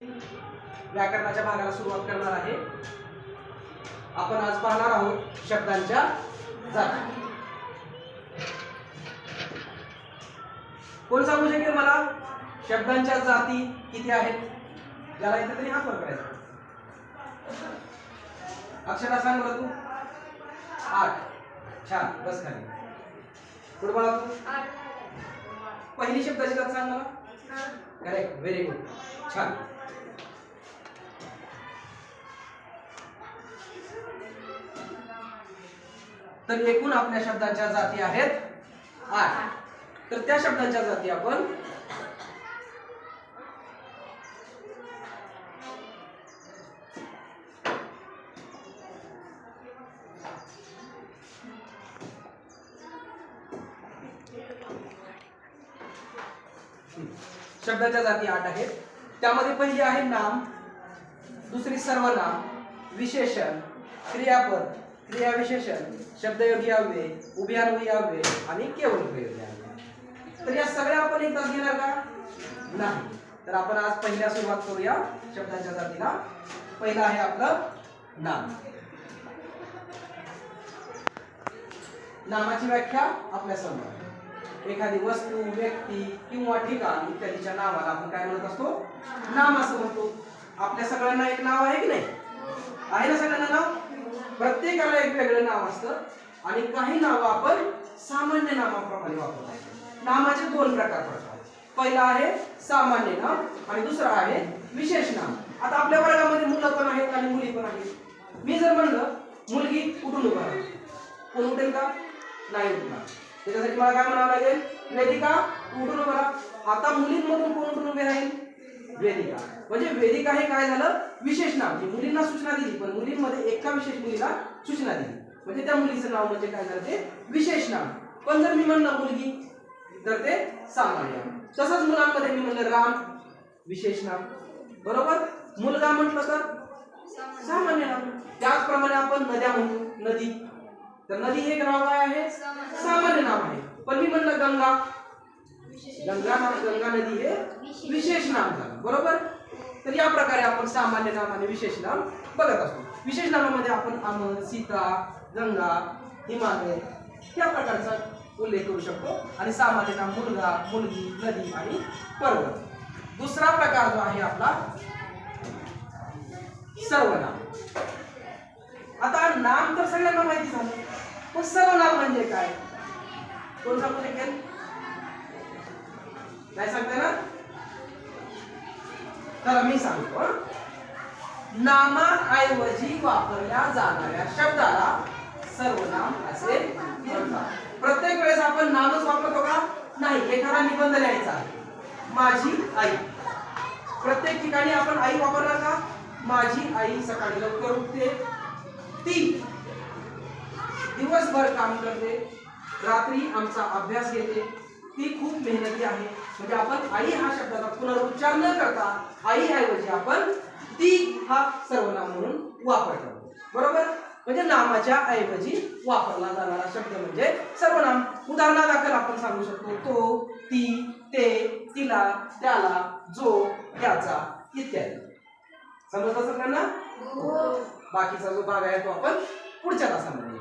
व्याकरणाच्या भागाला सुरुवात करणार आहे। आपण आज पाहणार आहोत शब्दांच्या जाती। कोण सांगू शकेल मला शब्दांच्या जाती किती आहेत? ज्याला येतं तरी हात वर करायचा। अक्षरा सांग मला तू। 8। छान, बस खाली। पुढे मला तू 8। पहिली शब्दाची जात सांग मला। करेक्ट, व्हेरी गुड, छान। तर एकूण आपल्या शब्दांच्या जाती आहेत 8। तर त्या शब्दांच्या जाती आपण शब्दाच्या जाती 8 आहेत। त्यामध्ये पहिली आहे नाम, दुसरी सर्वनाम, विशेषण, क्रियापद, क्रियाविशेषण, शब्दयोगी अव्यय, उभयान्वयी अव्यय आणि केवळ उपयोगी अव्यय। तर या सगळ्या आपण एकदाच घेणार का? नाही। तर आपण आज पहिल्या सुरुवात करूया शब्दांच्या जातीला। पहिला आहे आपलं नाम। नामाची व्याख्या आपल्या समोर। एखादी वस्तू, व्यक्ती किंवा ठिकाण इत्यादीच्या नावाला आपण काय म्हणत असतो? नाम असं म्हणतो। आपल्या सगळ्यांना एक नाव आहे की नाही? आहे ना सगळ्यांना नाव? प्रत्येकाला एक वेगळं नाव असतं आणि काही नाव आपण सामान्य नामाप्रमाणे वापरतो। नामाचे 2 प्रकार पडतात। पहिला आहे सामान्य नाम आणि दुसरा आहे विशेष नाम। आता आपल्या वर्गामध्ये मुलं पण आहेत आणि मुली पण आहेत। मी जर म्हणलं मुलगी उठून उभा राहा, कोण उठेल का? नाही उठणार। त्याच्यासाठी मला काय म्हणावं लागेल? वेदिका उठून उभा राहा। आता मुलींमधून कोण उठून उभे राहील? वेदिका। म्हणजे वेदिका हे काय झालं? विशेष नाम। जी मुलींना सूचना दिली, पण मुलींमध्ये एका विशेष मुलीला सूचना दिली, म्हणजे त्या मुलीचं नाव म्हणजे काय झालं? ते विशेष नाम। पण जर मी म्हणलं मुलगी तर ते सामान्य। तसंच मुलांमध्ये मी म्हणलं राम, विशेष नाम, बरोबर। मुलगा म्हटलं तर सामान्य नाम। त्याचप्रमाणे आपण नद्या म्हणतो, नदी, तर नदी हे नाव काय आहे? सामान्य नाम आहे। पण मी म्हणलं गंगा, गंगा नदी हे विशेष नाम झालं, बरोबर। तर या प्रकारे आपण सामान्य नाम आणि विशेष नाम बघत असतो। विशेष नामामध्ये आपण अमर, सीता, गंगा, हिमालय या प्रकारचा उल्लेख करू शकतो आणि सामान्य नाम मुलगा, मुलगी, नदी आणि पर्वत। दुसरा प्रकार जो आहे आपला सर्वनाम। आता नाम तर सगळ्यांना माहिती झालं, पण सर्वनाम म्हणजे काय? कोण सांगू शकेल? काय सांगते ना? तर मी सांगतो। नामाऐवजी वापरल्या जाणाऱ्या शब्दाला सर्वनाम असे म्हणतात। प्रत्येक वेळेस आपण नामच वापरतो का? नाही। एखादा निबंध लिहायचा आहे, माझी आई, प्रत्येक ठिकाणी आपण आई वापरणार का? माझी आई सकाळी लवकर उठते, ती दिवसभर काम करते, रात्री आमचा अभ्यास घेते, ती खूप मेहनती आहे। म्हणजे आपण आई हा शब्दाचा पुनरुच्चार न करता आई ऐवजी आपण ती हा सर्वनाम म्हणून वापरतो, बरोबर। म्हणजे नामाच्या ऐवजी वापरला जाणारा शब्द म्हणजे सर्वनाम। उदाहरणादाखल आपण सांगू शकतो तो, ती, ते, तिला, त्याला, जो, त्याचा इत्यादी। समजलं सगळ्यांना? बाकीचा जो भाग आहे तो आपण पुढच्या तासामध्ये